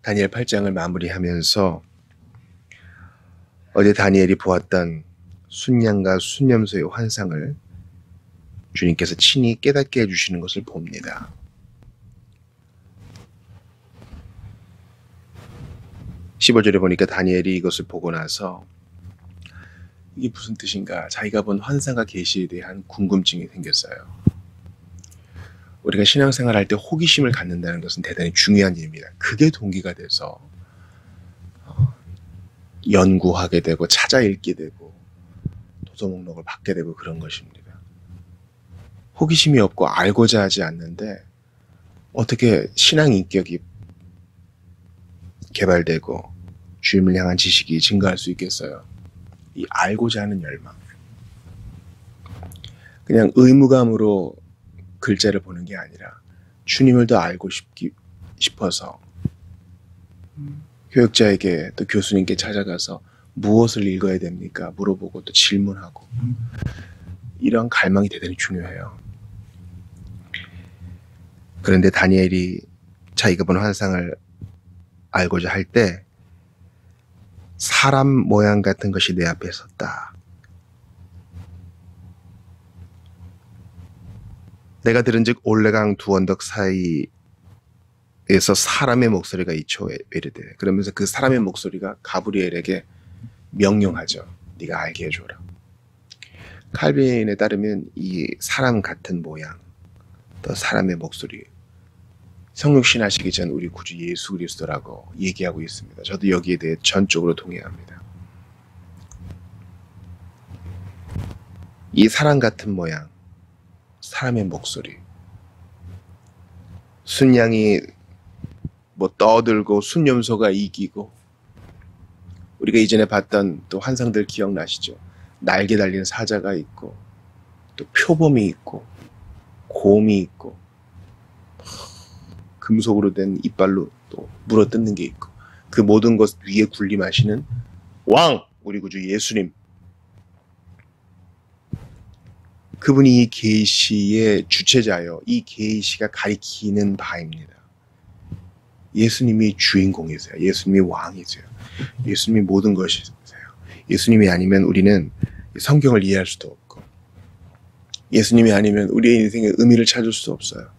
다니엘 8장을 마무리하면서 어제 다니엘이 보았던 순양과 순념소의 환상을 주님께서 친히 깨닫게 해주시는 것을 봅니다. 15절에 보니까 다니엘이 이것을 보고 나서 이게 무슨 뜻인가, 자기가 본 환상과 계시에 대한 궁금증이 생겼어요. 우리가 신앙생활 할 때 호기심을 갖는다는 것은 대단히 중요한 일입니다. 그게 동기가 돼서 연구하게 되고 찾아 읽게 되고 도서 목록을 받게 되고 그런 것입니다. 호기심이 없고 알고자 하지 않는데 어떻게 신앙 인격이 개발되고 주님을 향한 지식이 증가할 수 있겠어요? 이 알고자 하는 열망. 그냥 의무감으로 글자를 보는 게 아니라 주님을 더 알고 싶어서 교육자에게 또 교수님께 찾아가서 무엇을 읽어야 됩니까? 물어보고 또 질문하고, 이런 갈망이 대단히 중요해요. 그런데 다니엘이 자기가 본 환상을 알고자 할 때 사람 모양 같은 것이 내 앞에 섰다. 내가 들은즉 올레강 두 언덕 사이에서 사람의 목소리가 이초이르되, 그러면서 그 사람의 목소리가 가브리엘에게 명령하죠. 네가 알게 해줘라. 칼빈에 따르면 이 사람 같은 모양, 또 사람의 목소리, 성육신하시기 전 우리 구주 예수 그리스도라고 얘기하고 있습니다. 저도 여기에 대해 전적으로 동의합니다. 이 사람 같은 모양, 사람의 목소리, 순양이 떠들고 순념소가 이기고, 우리가 이전에 봤던 또 환상들 기억나시죠? 날개 달린 사자가 있고, 또 표범이 있고, 곰이 있고, 금속으로 된 이빨로 또 물어뜯는 게 있고, 그 모든 것 위에 군림하시는 왕, 우리 구주 예수님, 그분이 이 계시의 주체자요, 이 계시가 가리키는 바입니다. 예수님이 주인공이세요. 예수님이 왕이세요. 예수님이 모든 것이세요. 예수님이 아니면 우리는 성경을 이해할 수도 없고, 예수님이 아니면 우리의 인생의 의미를 찾을 수 없어요.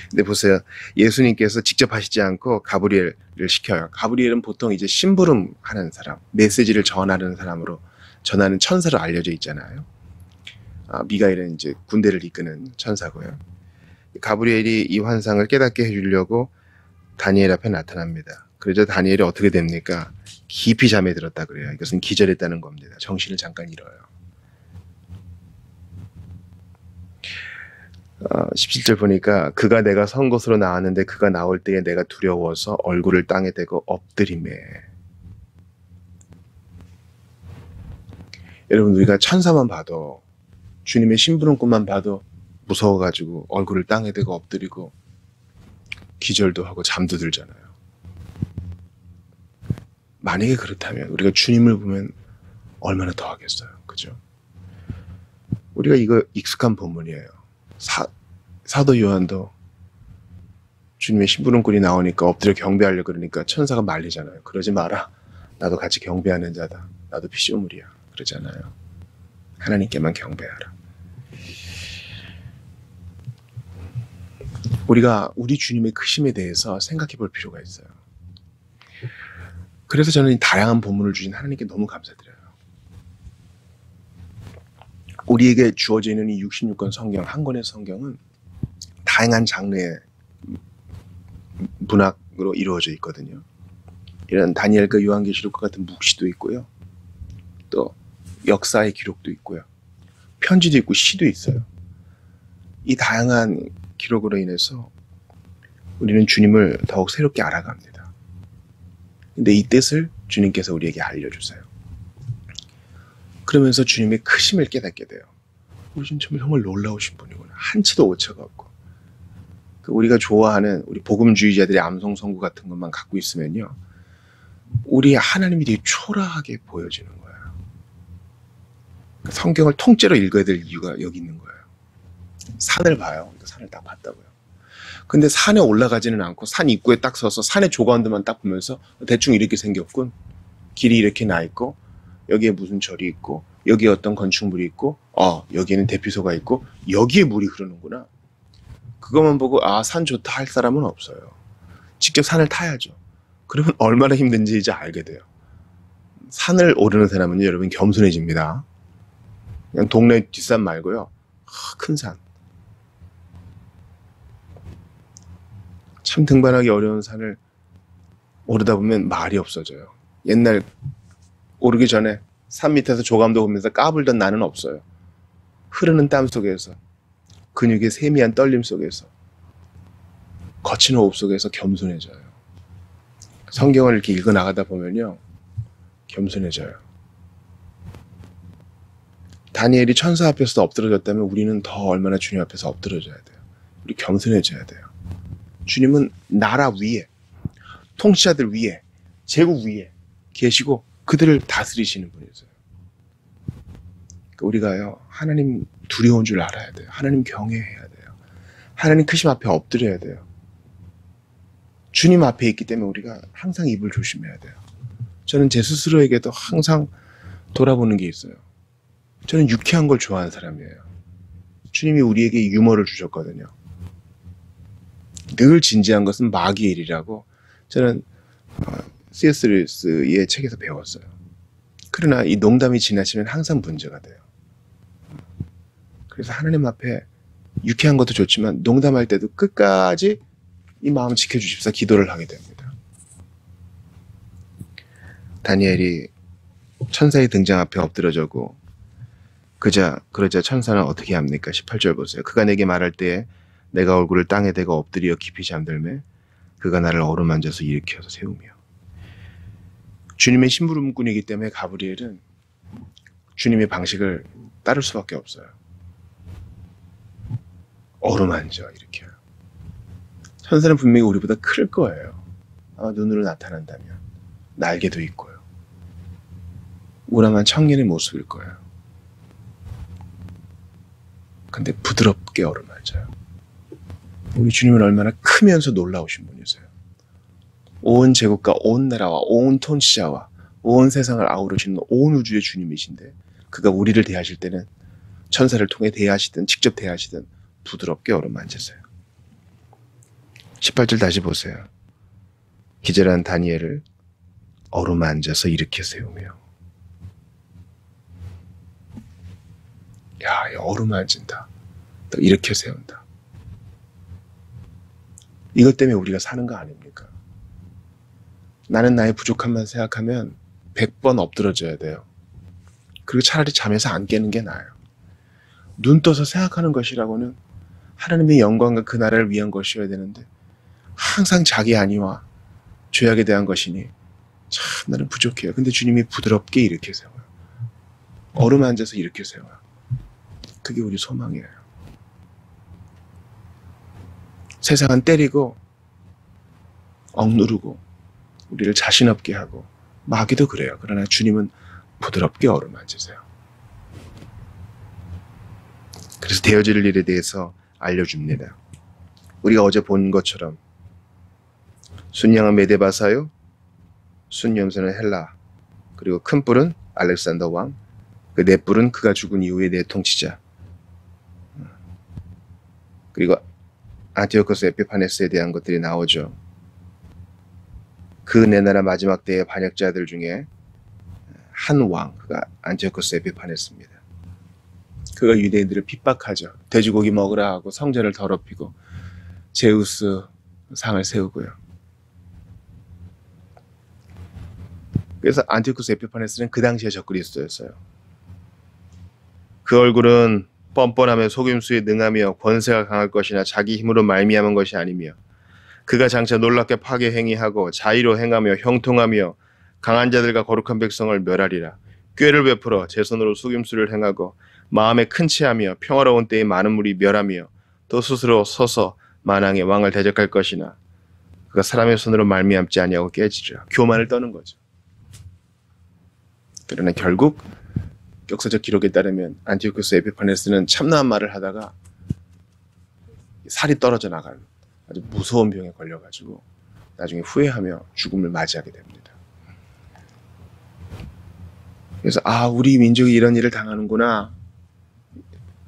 근데 보세요. 예수님께서 직접 하시지 않고 가브리엘을 시켜요. 가브리엘은 보통 이제 심부름하는 사람, 메시지를 전하는 사람으로, 전하는 천사로 알려져 있잖아요. 미가엘은 이제 군대를 이끄는 천사고요. 가브리엘이 이 환상을 깨닫게 해주려고 다니엘 앞에 나타납니다. 그러자 다니엘이 어떻게 됩니까? 깊이 잠에 들었다 그래요. 이것은 기절했다는 겁니다. 정신을 잠깐 잃어요. 17절 보니까 그가 내가 선 곳으로 나왔는데 그가 나올 때에 내가 두려워서 얼굴을 땅에 대고 엎드리매. 여러분, 우리가 천사만 봐도, 주님의 심부름꾼만 봐도 무서워가지고 얼굴을 땅에 대고 엎드리고 기절도 하고 잠도 들잖아요. 만약에 그렇다면 우리가 주님을 보면 얼마나 더 하겠어요. 그죠? 우리가 이거 익숙한 본문이에요. 사도 요한도 주님의 심부름꾼이 나오니까 엎드려 경배하려고 그러니까 천사가 말리잖아요. 그러지 마라. 나도 같이 경배하는 자다. 나도 피조물이야. 그러잖아요. 하나님께만 경배하라. 우리가 우리 주님의 크심에 대해서 생각해 볼 필요가 있어요. 그래서 저는 이 다양한 본문을 주신 하나님께 너무 감사드려요. 우리에게 주어져 있는 이 66권 성경, 한 권의 성경은 다양한 장르의 문학으로 이루어져 있거든요. 이런 다니엘과 요한계시록과 같은 묵시도 있고요. 또 역사의 기록도 있고요. 편지도 있고 시도 있어요. 이 다양한 기록으로 인해서 우리는 주님을 더욱 새롭게 알아갑니다. 근데 이 뜻을 주님께서 우리에게 알려주세요. 그러면서 주님의 크심을 깨닫게 돼요. 우리 주님 정말 놀라우신 분이구나. 한치도 오차가 없고. 우리가 좋아하는 우리 복음주의자들의 암송 선구 같은 것만 갖고 있으면요, 우리 하나님이 되게 초라하게 보여지는 거예요. 성경을 통째로 읽어야 될 이유가 여기 있는 거예요. 산을 봐요. 산을 딱 봤다고요. 근데 산에 올라가지는 않고 산 입구에 딱 서서 산의 조각들만 딱 보면서 대충 이렇게 생겼군. 길이 이렇게 나 있고 여기에 무슨 절이 있고 여기에 어떤 건축물이 있고 여기에는 대피소가 있고 여기에 물이 흐르는구나. 그것만 보고 산 좋다 할 사람은 없어요. 직접 산을 타야죠. 그러면 얼마나 힘든지 이제 알게 돼요. 산을 오르는 사람은요, 여러분 겸손해집니다. 그냥 동네 뒷산 말고요. 큰 산. 참 등반하기 어려운 산을 오르다 보면 말이 없어져요. 옛날 오르기 전에 산 밑에서 조감도 보면서 까불던 나는 없어요. 흐르는 땀 속에서, 근육의 세미한 떨림 속에서, 거친 호흡 속에서 겸손해져요. 성경을 이렇게 읽어 나가다 보면요, 겸손해져요. 다니엘이 천사 앞에서 엎드러졌다면 우리는 더 얼마나 주님 앞에서 엎드러져야 돼요. 우리 겸손해져야 돼요. 주님은 나라 위에, 통치자들 위에, 제국 위에 계시고 그들을 다스리시는 분이세요. 그러니까 우리가요, 하나님 두려운 줄 알아야 돼요. 하나님 경외해야 돼요. 하나님 크심 앞에 엎드려야 돼요. 주님 앞에 있기 때문에 우리가 항상 입을 조심해야 돼요. 저는 제 스스로에게도 항상 돌아보는 게 있어요. 저는 유쾌한 걸 좋아하는 사람이에요. 주님이 우리에게 유머를 주셨거든요. 늘 진지한 것은 마귀의 일이라고 저는 C.S. 루이스의 책에서 배웠어요. 그러나 이 농담이 지나치면 항상 문제가 돼요. 그래서 하나님 앞에 유쾌한 것도 좋지만 농담할 때도 끝까지 이 마음 지켜주십사 기도를 하게 됩니다. 다니엘이 천사의 등장 앞에 엎드러져고 그러자 천사는 어떻게 합니까? 18절 보세요. 그가 내게 말할 때에 내가 얼굴을 땅에 대고 엎드려 깊이 잠들매 그가 나를 어루만져서 일으켜서 세우며. 주님의 심부름꾼이기 때문에 가브리엘은 주님의 방식을 따를 수밖에 없어요. 어루만져 일으켜요. 천사는 분명히 우리보다 클 거예요. 아마 눈으로 나타난다면 날개도 있고요. 우람한 청년의 모습일 거예요. 근데 부드럽게 어루만져요. 우리 주님은 얼마나 크면서 놀라우신 분이세요. 온 제국과 온 나라와 온 통치자와 온 세상을 아우르시는 온 우주의 주님이신데 그가 우리를 대하실 때는 천사를 통해 대하시든 직접 대하시든 부드럽게 어루만지세요. 18절 다시 보세요. 기절한 다니엘을 어루만져서 일으켜 세우며. 야, 어루만진다. 또 일으켜 세운다. 이것 때문에 우리가 사는 거 아닙니까? 나는 나의 부족함만 생각하면 100번 엎드러져야 돼요. 그리고 차라리 잠에서 안 깨는 게 나아요. 눈 떠서 생각하는 것이라고는 하나님의 영광과 그 나라를 위한 것이어야 되는데 항상 자기 안위와 죄악에 대한 것이니 참 나는 부족해요. 근데 주님이 부드럽게 일으켜 세워요. 어루만져서 일으켜 세워요. 그게 우리 소망이에요. 세상은 때리고 억누르고 우리를 자신 없게 하고 마귀도 그래요. 그러나 주님은 부드럽게 어루만지세요. 그래서 되어질 일에 대해서 알려줍니다. 우리가 어제 본 것처럼 순양은 메데바사요, 순염소는 헬라, 그리고 큰 뿔은 알렉산더 왕, 그 네 뿔은 그가 죽은 이후의 네 통치자, 그리고 안티오코스 에피파네스에 대한 것들이 나오죠. 그 네 나라 마지막 때의 반역자들 중에 한 왕, 그가 안티오코스 에피파네스입니다. 그가 유대인들을 핍박하죠. 돼지고기 먹으라 하고 성전을 더럽히고 제우스 상을 세우고요. 그래서 안티오코스 에피파네스는 그 당시에 적그리스도였어요. 그 얼굴은 뻔뻔하며 속임수에 능하며 권세가 강할 것이나 자기 힘으로 말미암은 것이 아니며 그가 장차 놀랍게 파괴 행위하고 자의로 행하며 형통하며 강한 자들과 거룩한 백성을 멸하리라. 꾀를 베풀어 제 손으로 속임수를 행하고 마음에 큰 체하며 평화로운 때에 많은 물이 멸하며 또 스스로 서서 만왕의 왕을 대적할 것이나 그가 사람의 손으로 말미암지 아니하고 깨지리라. 교만을 떠는 거죠. 그러나 결국 역사적 기록에 따르면 안티오코스 에피파네스는 참나한 말을 하다가 살이 떨어져 나간 아주 무서운 병에 걸려가지고 나중에 후회하며 죽음을 맞이하게 됩니다. 그래서 우리 민족이 이런 일을 당하는구나.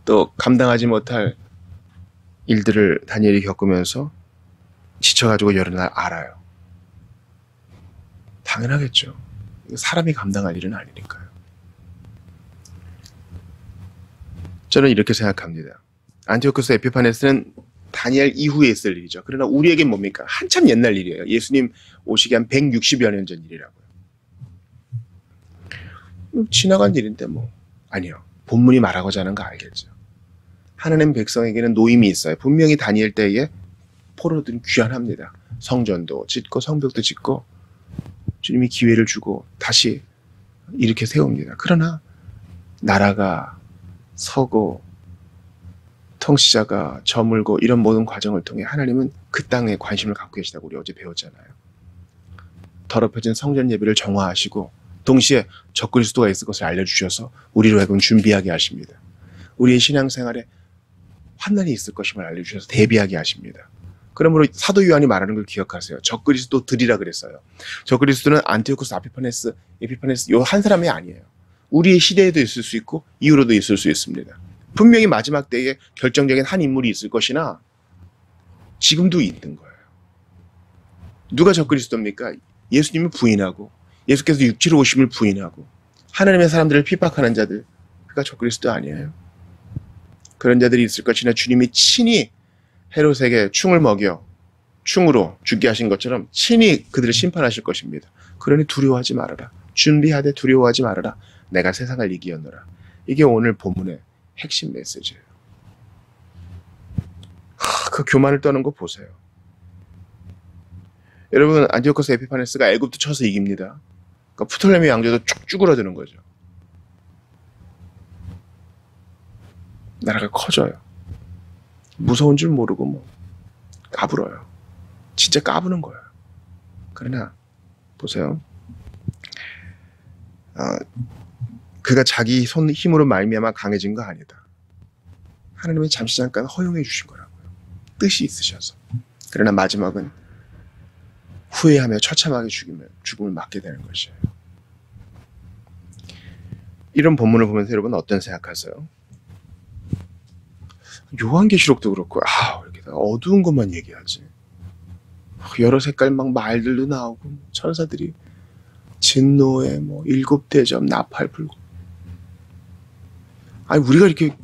또 감당하지 못할 일들을 다니엘이 겪으면서 지쳐가지고 여러 날 알아요. 당연하겠죠. 사람이 감당할 일은 아니니까요. 저는 이렇게 생각합니다. 안티오쿠스 에피파네스는 다니엘 이후에 있을 일이죠. 그러나 우리에겐 뭡니까? 한참 옛날 일이에요. 예수님 오시기 한 160여 년 전 일이라고요. 지나간 일인데 아니요. 본문이 말하고자 하는 거 알겠죠. 하나님 백성에게는 노임이 있어요. 분명히 다니엘 때에 포로들은 귀환합니다. 성전도 짓고 성벽도 짓고 주님이 기회를 주고 다시 이렇게 세웁니다. 그러나 나라가 서고 통치자가 저물고 이런 모든 과정을 통해 하나님은 그 땅에 관심을 갖고 계시다고 우리 어제 배웠잖아요. 더럽혀진 성전 예배를 정화하시고 동시에 적그리스도가 있을 것을 알려주셔서 우리로 하여금 준비하게 하십니다. 우리의 신앙생활에 환난이 있을 것임을 알려주셔서 대비하게 하십니다. 그러므로 사도 요한이 말하는 걸 기억하세요. 적그리스도들이라 그랬어요. 적그리스도는 안티오쿠스 에피파네스 요 한 사람이 아니에요. 우리의 시대에도 있을 수 있고 이후로도 있을 수 있습니다. 분명히 마지막 때에 결정적인 한 인물이 있을 것이나 지금도 있는 거예요. 누가 적그리스도입니까? 예수님을 부인하고 예수께서 육체로 오심을 부인하고 하나님의 사람들을 핍박하는 자들, 그가 적그리스도 아니에요. 그런 자들이 있을 것이나 주님이 친히 헤롯에게 충을 먹여 충으로 죽게 하신 것처럼 친히 그들을 심판하실 것입니다. 그러니 두려워하지 말아라. 준비하되 두려워하지 말아라. 내가 세상을 이기었노라. 이게 오늘 본문의 핵심 메시지예요. 그 교만을 떠는 거 보세요. 여러분, 안티오코스 에피파네스가 애굽도 쳐서 이깁니다. 그러니까 프톨레미 왕조도 쭉 쭈그러드는 거죠. 나라가 커져요. 무서운 줄 모르고 까불어요. 진짜 까부는 거예요. 그러나 보세요. 그가 자기 손 힘으로 말미암아 강해진 거 아니다. 하나님은 잠시 잠깐 허용해 주신 거라고요. 뜻이 있으셔서. 그러나 마지막은 후회하며 처참하게 죽음을 맞게 되는 것이에요. 이런 본문을 보면서 여러분 어떤 생각하세요? 요한계시록도 그렇고 이렇게 어두운 것만 얘기하지. 여러 색깔 막 말들도 나오고 천사들이 진노에 일곱 대접 나팔 불고. 우리가 이렇게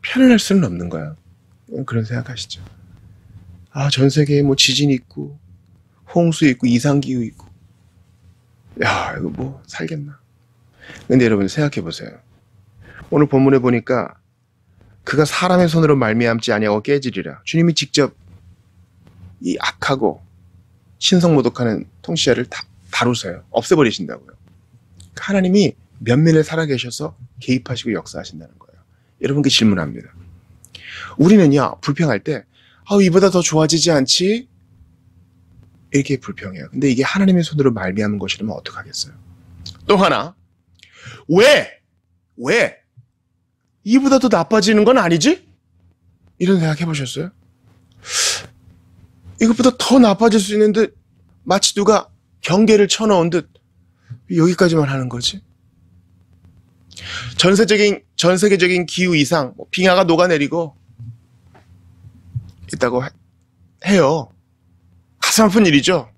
편안할 수는 없는 거야. 그런 생각하시죠. 전 세계에 지진 있고 홍수 있고 이상기후 있고 이거 살겠나. 근데 여러분 생각해 보세요. 오늘 본문에 보니까 그가 사람의 손으로 말미암지 아니하고 깨지리라. 주님이 직접 이 악하고 신성모독하는 통치자를 다루세요. 없애버리신다고요. 하나님이 면면에 살아계셔서 개입하시고 역사하신다는 거예요. 여러분께 질문합니다. 우리는요, 불평할 때 이보다 더 좋아지지 않지? 이렇게 불평해요. 근데 이게 하나님의 손으로 말미암은 것이라면 어떡하겠어요? 또 하나, 왜? 이보다 더 나빠지는 건 아니지? 이런 생각 해보셨어요? 이것보다 더 나빠질 수 있는데 마치 누가 경계를 쳐놓은 듯 여기까지만 하는 거지? 전 세계적인 기후 이상, 빙하가 녹아내리고 있다고 해요. 가슴 아픈 일이죠?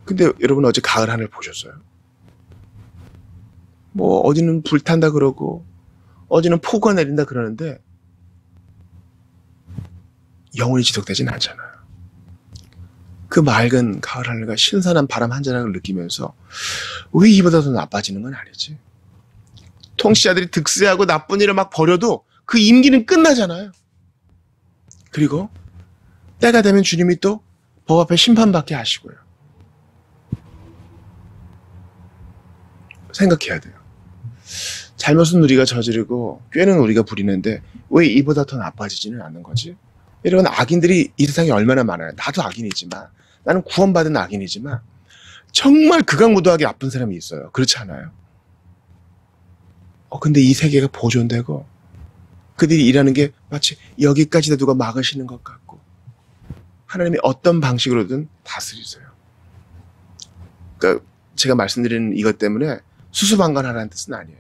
근데 여러분 어제 가을 하늘 보셨어요? 어디는 불탄다 그러고 어디는 폭우가 내린다 그러는데 영원히 지속되진 않잖아요. 그 맑은 가을 하늘과 신선한 바람 한 자락을 느끼면서 왜 이보다 더 나빠지는 건 아니지? 통치자들이 득세하고 나쁜 일을 막 벌여도 그 임기는 끝나잖아요. 그리고 때가 되면 주님이 또 법 앞에 심판받게 하시고요. 생각해야 돼요. 잘못은 우리가 저지르고 꾀는 우리가 부리는데 왜 이보다 더 나빠지지는 않는 거지? 여러분, 악인들이 이 세상에 얼마나 많아요. 나도 악인이지만, 나는 구원받은 악인이지만 정말 극악무도하게 나쁜 사람이 있어요. 그렇지 않아요? 근데 이 세계가 보존되고 그들이 일하는 게 마치 여기까지다 누가 막으시는 것 같고 하나님이 어떤 방식으로든 다스리세요. 그러니까 제가 말씀드리는 이것 때문에 수수방관하라는 뜻은 아니에요.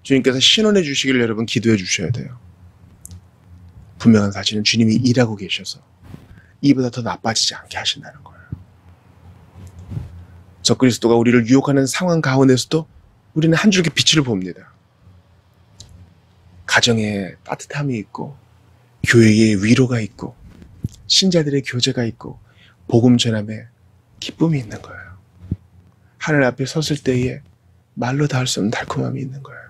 주님께서 신원해 주시기를 여러분 기도해 주셔야 돼요. 분명한 사실은 주님이 일하고 계셔서 이보다 더 나빠지지 않게 하신다는 거예요. 적그리스도가 우리를 유혹하는 상황 가운데서도 우리는 한 줄기 빛을 봅니다. 가정에 따뜻함이 있고 교회에 위로가 있고 신자들의 교제가 있고 복음 전함에 기쁨이 있는 거예요. 하늘 앞에 섰을 때에 말로 다 할 수 없는 달콤함이 있는 거예요.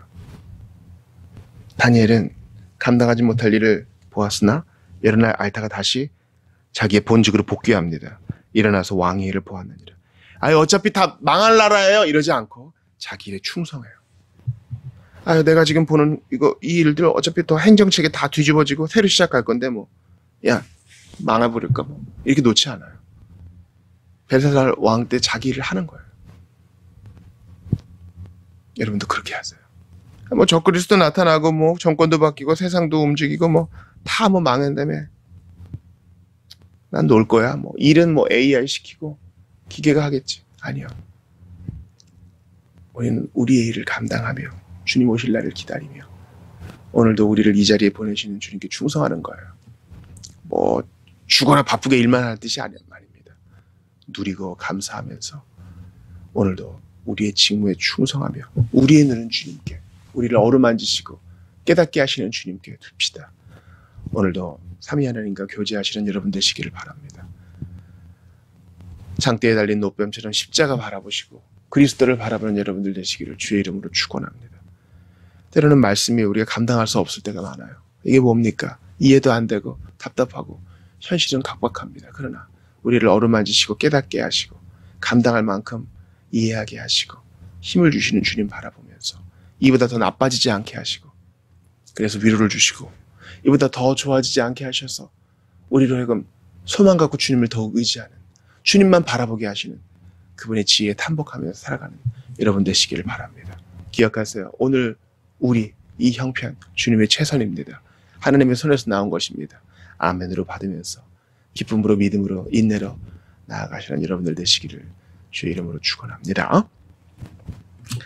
다니엘은 감당하지 못할 일을 보았으나 여러 날 앓다가 다시 자기의 본직으로 복귀합니다. 일어나서 왕의 일을 보았느니라. 아유 어차피 다 망할 나라예요 이러지 않고 자기 일에 충성해요. 아유 내가 지금 보는 이 일들 어차피 더 행정체계 다 뒤집어지고 새로 시작할 건데 뭐 야 망해버릴까 뭐 이렇게 놓지 않아요. 벨사살 왕 때 자기 일을 하는 거예요. 여러분도 그렇게 하세요. 뭐 적그리스도 나타나고 뭐 정권도 바뀌고 세상도 움직이고 뭐 다 뭐 망한다며 난 놀 거야. 뭐 일은 뭐 AI 시키고 기계가 하겠지. 아니요. 우리는 우리의 일을 감당하며 주님 오실 날을 기다리며 오늘도 우리를 이 자리에 보내시는 주님께 충성하는 거예요. 뭐 죽어라 바쁘게 일만 하는 뜻이 아닙니다. 누리고 감사하면서 오늘도 우리의 직무에 충성하며 우리의 눈은 주님께 우리를 어루만지시고 깨닫게 하시는 주님께 둡시다. 오늘도 삼위 하나님과 교제하시는 여러분 되시기를 바랍니다. 장대에 달린 노뱀처럼 십자가 바라보시고 그리스도를 바라보는 여러분들 되시기를 주의 이름으로 축원합니다. 때로는 말씀이 우리가 감당할 수 없을 때가 많아요. 이게 뭡니까? 이해도 안 되고 답답하고 현실은 각박합니다. 그러나 우리를 어루만지시고 깨닫게 하시고 감당할 만큼 이해하게 하시고 힘을 주시는 주님 바라보면서 이보다 더 나빠지지 않게 하시고 그래서 위로를 주시고 이보다 더 좋아지지 않게 하셔서 우리로 하여금 소망 갖고 주님을 더욱 의지하는 주님만 바라보게 하시는 그분의 지혜에 탐복하면서 살아가는 여러분 되시기를 바랍니다. 기억하세요. 오늘 우리 이 형편 주님의 최선입니다. 하나님의 손에서 나온 것입니다. 아멘으로 받으면서 기쁨으로 믿음으로 인내로 나아가시는 여러분들 되시기를 주의 이름으로 축원합니다.